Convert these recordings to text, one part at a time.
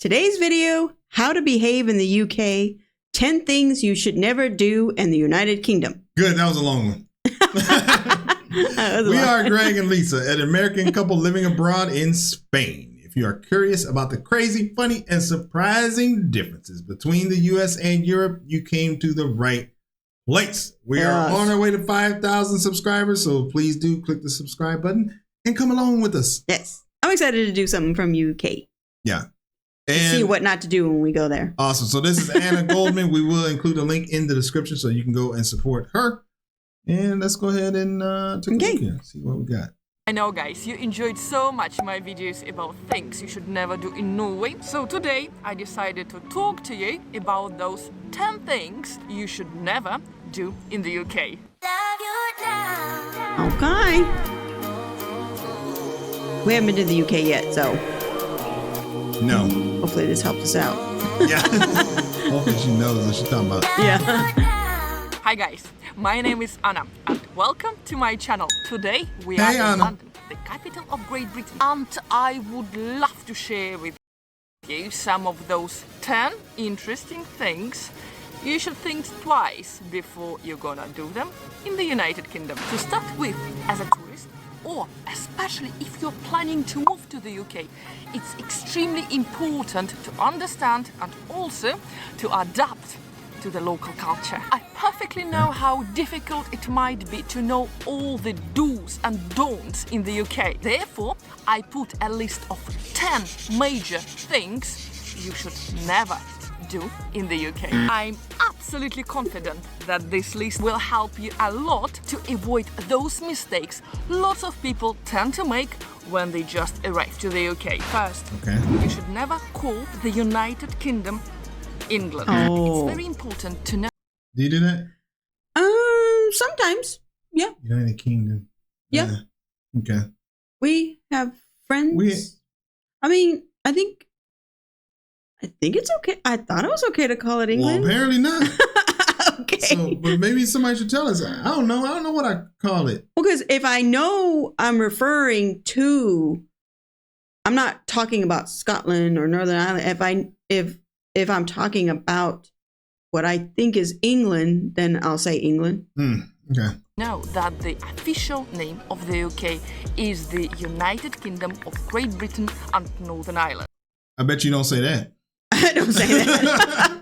Today's video, how to behave in the UK, 10 things you should never do in the United Kingdom. Good, that was a long one. We are Greg and Lisa, an American couple living abroad in Spain. If you are curious about the crazy, funny, and surprising differences between the US and Europe, you came to the right place. We are on our way to 5,000 subscribers, so please do click the subscribe button and come along with us. Yes. I'm excited to do something from UK. Yeah. And see what not to do when we go there. Awesome. So this is Anna Goldman. We will include a link in the description so you can go and support her. And let's go ahead and take a look here, see what we got. I know, guys, you enjoyed so much my videos about things you should never do in Norway. So today I decided to talk to you about those 10 things you should never do in the UK. Okay. We haven't been to the UK yet, so no. Hopefully this helps us out. Yeah. Hopefully she knows what she's talking about. Yeah. Hi guys, my name is Anna and welcome to my channel. Today we are in London, the capital of Great Britain, and I would love to share with you some of those 10 interesting things you should think twice before you're gonna do them in the United Kingdom. To start with, as a tourist, or especially if you're planning to move to the UK, it's extremely important to understand and also to adapt to the local culture. I perfectly know how difficult it might be to know all the do's and don'ts in the UK. Therefore, I put a list of 10 major things you should never do in the UK. I'm absolutely confident that this list will help you a lot to avoid those mistakes lots of people tend to make when they just arrive to the UK. First, you should never call the United Kingdom England. It's very important to know. Do you do that? Sometimes. Yeah. United Kingdom. Yeah. Okay. We have friends. I think it's okay. I thought it was okay to call it England. Well, apparently not. Okay. So, but maybe somebody should tell us. I don't know. I don't know what I call it. Well, because if I know I'm referring to, I'm not talking about Scotland or Northern Ireland. If I'm talking about what I think is England, then I'll say England. Okay. Know that the official name of the UK is the United Kingdom of Great Britain and Northern Ireland. I bet you don't say that. I don't say that.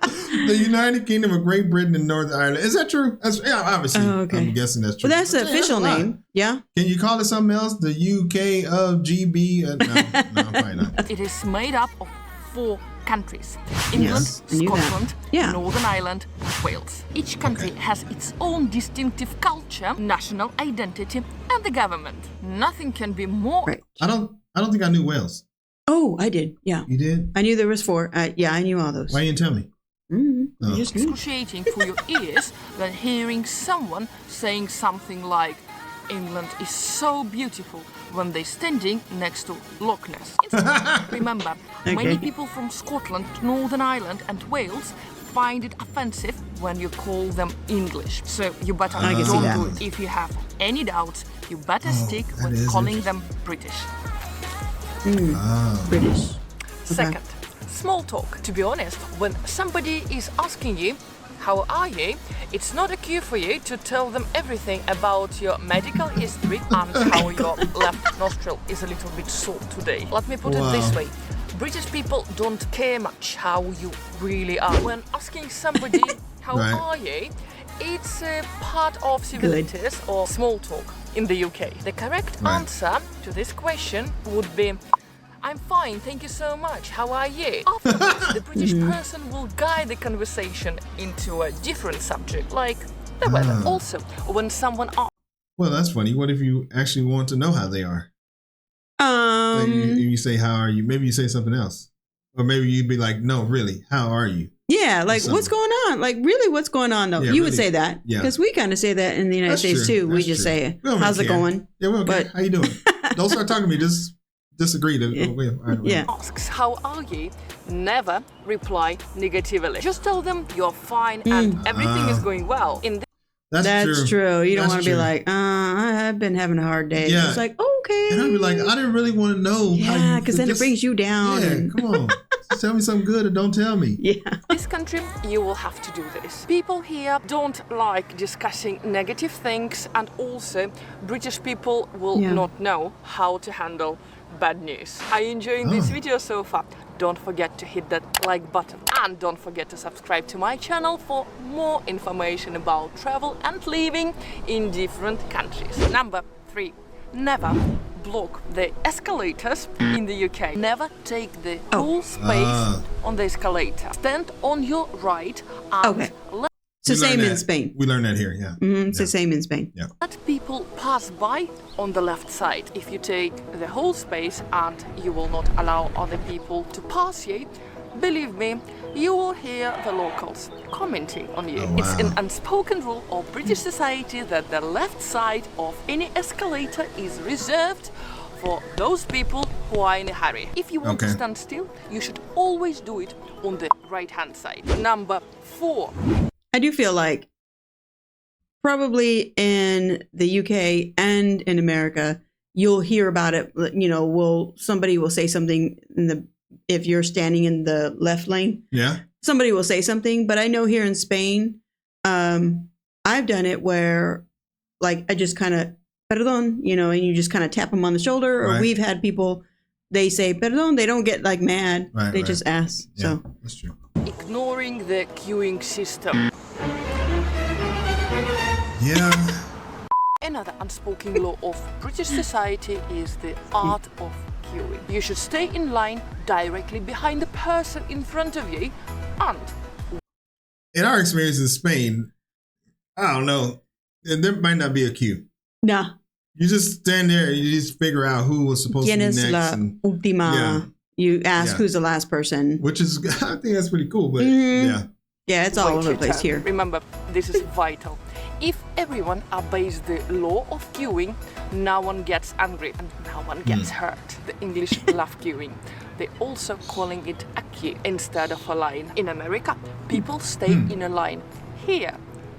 The United Kingdom of Great Britain and Northern Ireland. Is that true? Yeah, obviously. Okay. I'm guessing that's true. Well, that's the official name. Yeah. Can you call it something else? The UK of GB? No, probably not. It is made up of 4 countries: England, Scotland, Northern Ireland, and Wales. Each country has its own distinctive culture, national identity, and the government. Nothing can be more. Right. I don't think I knew Wales. Oh, I did. Yeah. You did? I knew there was 4. Yeah, I knew all those. Why didn't you tell me? I just knew. Excruciating for your ears than hearing someone saying something like, England is so beautiful, when they're standing next to Loch Ness. Remember, many people from Scotland, Northern Ireland and Wales find it offensive when you call them English. So you better don't do it. If you have any doubts, you better stick with calling them British. British. Second, small talk. To be honest, when somebody is asking you, how are you? It's not a cue for you to tell them everything about your medical history and how your left nostril is a little bit sore today. Let me put it this way. British people don't care much how you really are. When asking somebody, how are you? It's a part of civilities or small talk in the UK. The correct answer to this question would be, I'm fine, thank you so much. How are you? Afterwards, the British person will guide the conversation into a different subject, like the weather. Also, when someone asks... Well, that's funny. What if you actually want to know how they are? Like you say, how are you? Maybe you say something else. Or maybe you'd be like, no, really, how are you? Yeah, like, what's going on? Like, really, what's going on, though? Yeah, you would say that. Yeah. Because we kind of say that in the United States, too. We just say, how's it going? Yeah, we don't care. How you doing? Don't start talking to me. Just disagree. Asks, how are you? Never reply negatively. Just tell them you're fine and everything is going well. That's true. You don't want to be like, I've been having a hard day. Yeah. It's like, okay. And I'd be like, I didn't really want to know. Yeah, because then it brings you down. Yeah, come on. Tell me something good or don't tell me. Yeah. This country, you will have to do this. People here don't like discussing negative things, and also British people will not know how to handle bad news. Are you enjoying this video so far? Don't forget to hit that like button, and don't forget to subscribe to my channel for more information about travel and living in different countries. Number 3, never block the escalators in the UK. Never take the whole space on the escalator. Stand on your right and It's the same in Spain. We learned that here, yeah. It's the same in Spain. Yeah. let people pass by on the left side. If you take the whole space and you will not allow other people to pass you, believe me, you will hear the locals commenting on you. It's an unspoken rule of British society that the left side of any escalator is reserved for those people who are in a hurry. If you want to stand still, you should always do it on the right-hand side. Number 4. I do feel like probably in the UK and in America, you'll hear about it. You know, somebody will say something if you're standing in the left lane. Yeah. Somebody will say something, but I know here in Spain, I've done it where, like, I just kind of perdón, you know, and you just kind of tap them on the shoulder. Or we've had people, they say perdón, they don't get like mad. They just ask. Yeah, so that's true. Ignoring the queuing system. Yeah. Another unspoken law of British society is the art of queuing. You should stay in line directly behind the person in front of you, and in our experience in Spain, I don't know, there might not be a queue. Nah. You just stand there and you just figure out who was supposed to be next. La última? Yeah. You ask who's the last person. Which is, I think that's pretty cool, but yeah, it's all over the place here. Remember, this is vital. If everyone obeys the law of queuing, no one gets angry and no one gets hurt. The English love queuing. They're also calling it a queue instead of a line. In America, people stay in a line. Here,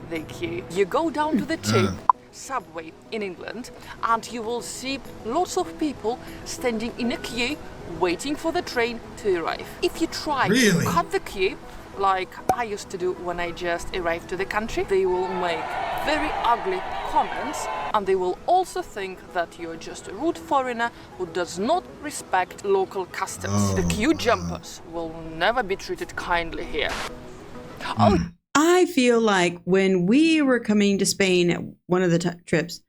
they queue. You go down to the tube, subway in England, and you will see lots of people standing in a queue waiting for the train to arrive. If you try to cut the queue, like I used to do when I just arrived to the country, they will make very ugly comments, and they will also think that you're just a rude foreigner who does not respect local customs. The queue jumpers will never be treated kindly here. I feel like when we were coming to Spain at one of the trips,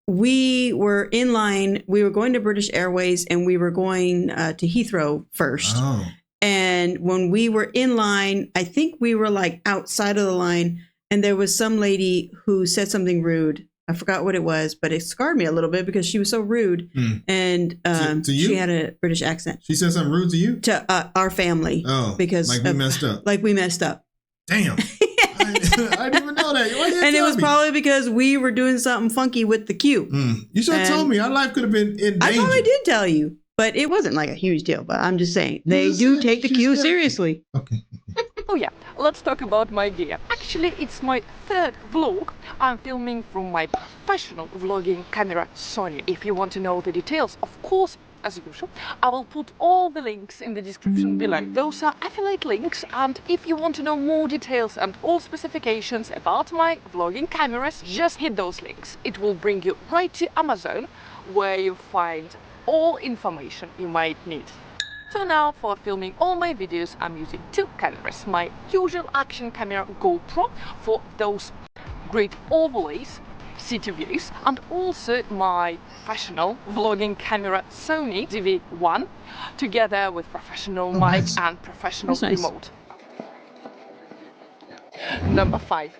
we were in line. We were going to British Airways, and we were going to Heathrow first. And when we were in line, I think we were like outside of the line, and there was some lady who said something rude. I forgot what it was, but it scarred me a little bit because she was so rude. And to you? She had a British accent. She said something rude to you? To our family. Because like we messed up. Like we messed up. Damn. I didn't even know that. And it was probably because we were doing something funky with the queue. You should have told me. Our life could have been in danger. I probably did tell you, but it wasn't like a huge deal. But I'm just saying, they do take the queue seriously. Okay. Oh yeah, let's talk about my gear. Actually, it's my 3rd vlog. I'm filming from my professional vlogging camera, Sony. If you want to know the details, of course, as usual, I will put all the links in the description below. Those are affiliate links, and if you want to know more details and all specifications about my vlogging cameras, just hit those links. It will bring you right to Amazon, where you find all information you might need. So now, for filming all my videos, I'm using 2 cameras. My usual action camera GoPro for those great overlays, city views, and also my professional vlogging camera Sony ZV-1, together with professional mic and professional remote. Number 5.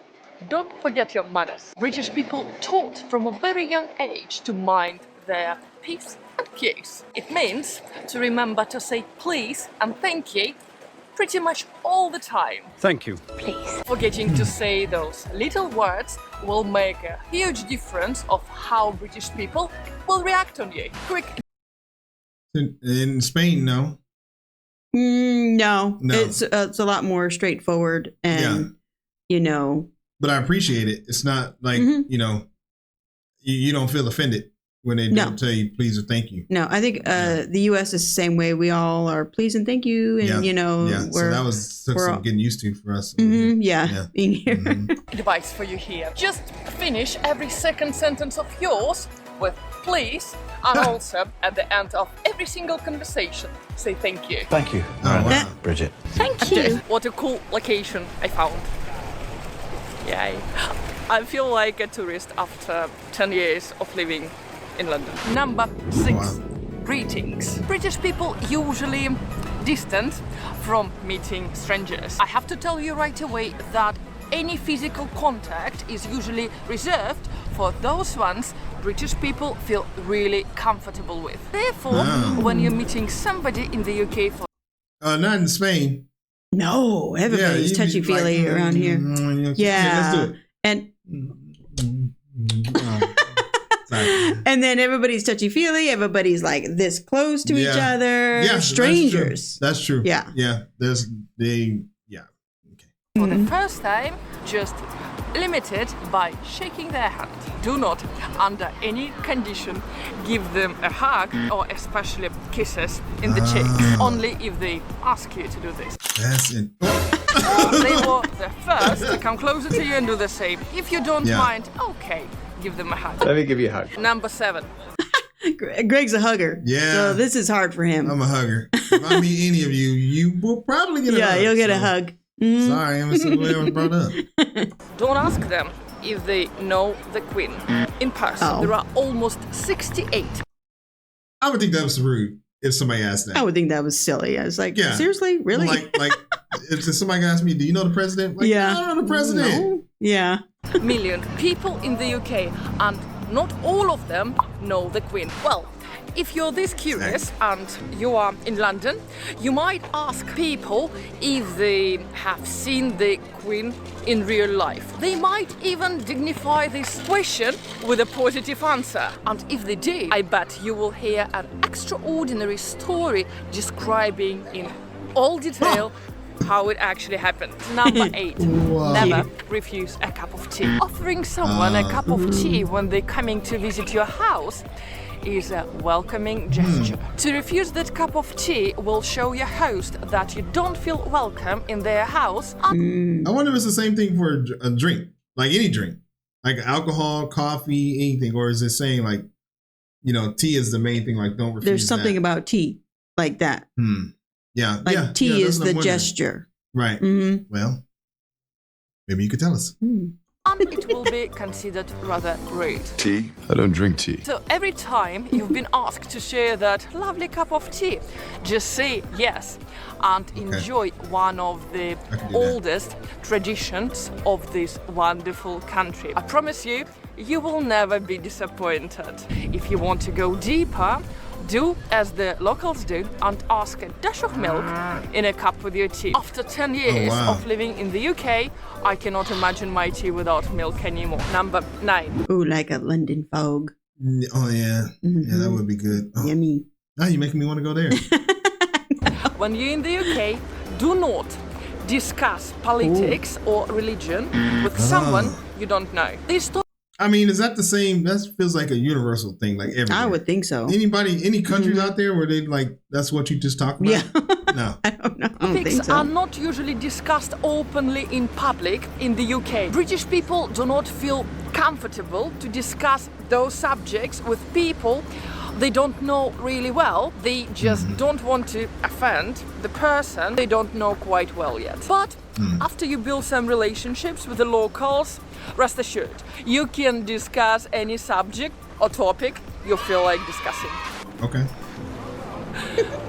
Don't forget your manners. British people taught from a very young age to mind their P's and Q's. It means to remember to say please and thank you pretty much all the time. Thank you. Please. Forgetting to say those little words will make a huge difference of how British people will react on you. Quick. In Spain, no. No. It's a lot more straightforward, and you know. But I appreciate it. It's not like you know, you don't feel offended when they don't tell you please or thank you. No, I think the U.S. is the same way. We all are please and thank you, and so that took some getting used to for us. Being here. Advice for you here: just finish every second sentence of yours with please, and also at the end of every single conversation, say thank you. Thank you. Wow. Bridget. Thank you. What a cool location I found. Yay. I feel like a tourist after 10 years of living in London. Number 6, greetings. British people usually distant from meeting strangers. I have to tell you right away that any physical contact is usually reserved for those ones British people feel really comfortable with. Therefore, when you're meeting somebody in the UK for not in Spain. No, everybody's touchy-feely around here. Let's do it. And and then everybody's touchy-feely. Everybody's like this close to each other. Yeah, strangers. That's true. Yeah. Yeah. Okay. For the first time, just limit it by shaking their hand. Do not, under any condition, give them a hug or especially kisses in the cheeks. Only if they ask you to do this. That's it. Or they were the first to come closer to you and do the same. If you don't mind, okay, give them a hug. Let me give you a hug. Number 7. Greg's a hugger. Yeah. So this is hard for him. I'm a hugger. If I meet any of you, you will probably get a hug. Yeah, you'll get a hug. Sorry, I'm the way I was brought up. Don't ask them if they know the Queen in person. There are almost 68. I would think that was rude if somebody asked that. I would think that was silly. I was like, seriously? Really? Like if somebody asked me, do you know the president? Like, I don't know the president. No. Yeah. Million people in the UK, and not all of them know the Queen. Well, if you're this curious and you are in London, you might ask people if they have seen the Queen in real life. They might even dignify this question with a positive answer. And if they do, I bet you will hear an extraordinary story describing in all detail how it actually happened. Number 8, never refuse a cup of tea. Offering someone a cup of tea when they're coming to visit your house is a welcoming gesture. To refuse that cup of tea will show your host that you don't feel welcome in their house. I wonder if it's the same thing for a drink, like any drink, like alcohol, coffee, anything, or is it saying like, tea is the main thing, like don't refuse There's something about tea like that. Yeah. Like tea is the gesture. Right. Well, maybe you could tell us. And it will be considered rather rude. Tea? I don't drink tea. So every time you've been asked to share that lovely cup of tea, just say yes and enjoy one of the oldest traditions of this wonderful country. I promise you, you will never be disappointed. If you want to go deeper, do as the locals do and ask a dash of milk in a cup with your tea. After 10 years of living in the UK, I cannot imagine my tea without milk anymore. Number 9. Ooh, like a London fog. Oh, yeah. Yeah, that would be good. Oh. Yummy. Now you're making me want to go there. When you're in the UK, do not discuss politics or religion with someone you don't know. I mean, is that the same? That feels like a universal thing, like everywhere. I would think so. Any countries out there where they like, that's what you just talk about? Yeah. No. I don't know. I don't think Topics so. are not usually discussed openly in public in the UK. British people do not feel comfortable to discuss those subjects with people they don't know really well. They just don't want to offend the person they don't know quite well yet. But after you build some relationships with the locals, rest assured, you can discuss any subject or topic you feel like discussing. Okay.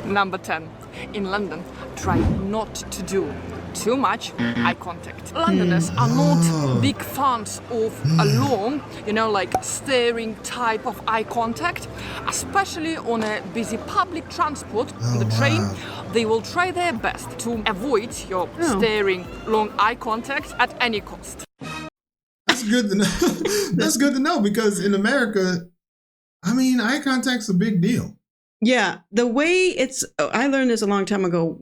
Number 10. In London, try not to do too much eye contact. Londoners are not big fans of a long, like staring type of eye contact, especially on a busy public transport, on the train. They will try their best to avoid your staring long eye contact at any cost. That's good to know. That's good to know because in America, I mean, eye contact's a big deal. Yeah, the way I learned this a long time ago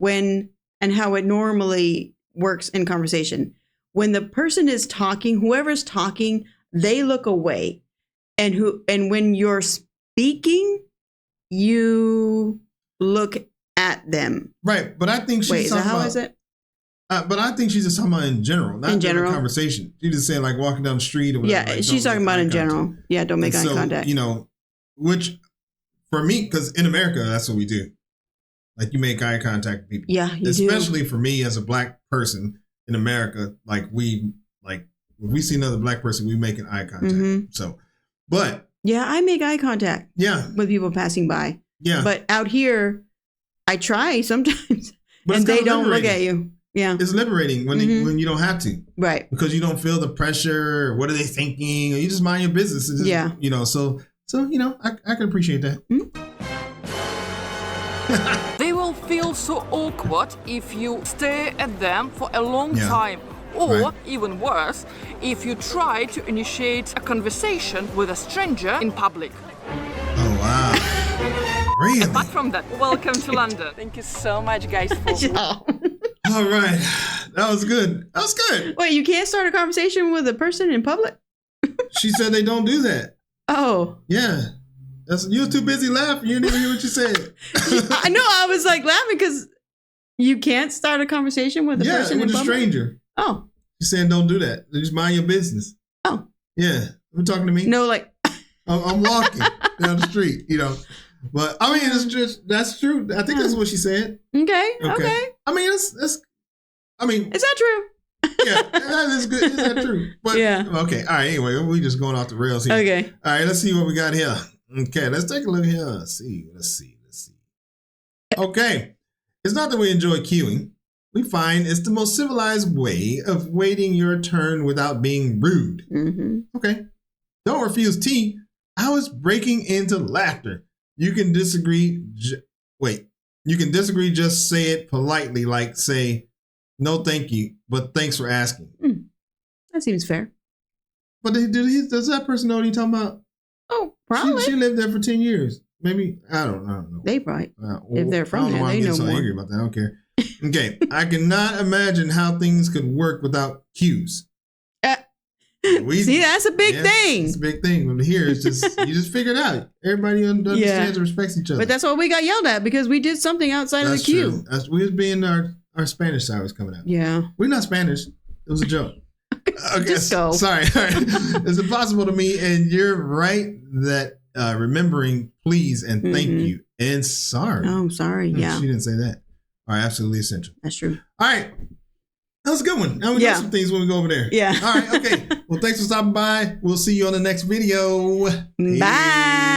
and how it normally works in conversation. When the person is talking, whoever's talking, they look away. And when you're speaking, you look at them. Right, but I think she's Wait, is that talking how about, is it? but I think she's just talking about in general, not in general conversation. She's just saying like walking down the street or whatever. Yeah, like, she's talking about in general. Contact. Yeah, don't make eye contact. You know, which for me, because in America, that's what we do. Like you make eye contact with people. Yeah, you especially for me as a black person in America. Like if we see another black person, we make an eye contact. Mm-hmm. So, but yeah, I make eye contact. Yeah, with people passing by. Yeah, but out here, I try sometimes, and they don't look at you. Yeah, it's liberating when when you don't have to, right? Because you don't feel the pressure. What are they thinking? Or you just mind your business. Just, yeah, you know. So you know, I can appreciate that. Mm-hmm. They will feel so awkward if you stare at them for a long time. Or, even worse, if you try to initiate a conversation with a stranger in public. Oh, wow. Really? Apart from that, welcome to London. Thank you so much, guys, for... All right. That was good. That was good. Wait, you can't start a conversation with a person in public? She said they don't do that. Oh. Yeah. You were too busy laughing. You didn't even hear what you said. I know. I was like laughing because you can't start a conversation with a person in public? Yeah, with a stranger. Oh. She's saying don't do that. Just mind your business. Oh. Yeah. You're talking to me? No, like. I'm walking down the street, you know. But, I mean, that's true. I think that's what she said. Okay. I mean, it's I mean. Is that true? Yeah, that is good. Is that true? But, yeah. Okay. All right. Anyway, we just going off the rails here. Okay. All right. Let's see what we got here. Okay. Let's take a look here. Let's see. Okay. It's not that we enjoy queuing. We find it's the most civilized way of waiting your turn without being rude. Mm-hmm. Okay. Don't refuse tea. I was breaking into laughter. You can disagree. You can disagree. Just say it politely, like say, "No, thank you, but thanks for asking." That seems fair. But does that person know what he's talking about? Oh, probably. She lived there for 10 years. Maybe I don't know. They probably. If they're from there, they know so more. Angry about that. I don't care. Okay, I cannot imagine how things could work without cues. See, that's a big thing. It's a big thing. But here, it's just you just figure it out. Everybody understands and respects each other. But that's what we got yelled at because we did something outside of the queue. We was being our Spanish side was coming out. Yeah, we're not Spanish. It was a joke. Okay, just go. Sorry. It's impossible to me, and you're right that remembering please and thank you and sorry. Oh, sorry. Yeah, she didn't say that. All right, absolutely essential. That's true. All right. That was a good one. Now we got some things when we go over there. Yeah. All right. Okay. Well, thanks for stopping by. We'll see you on the next video. Bye.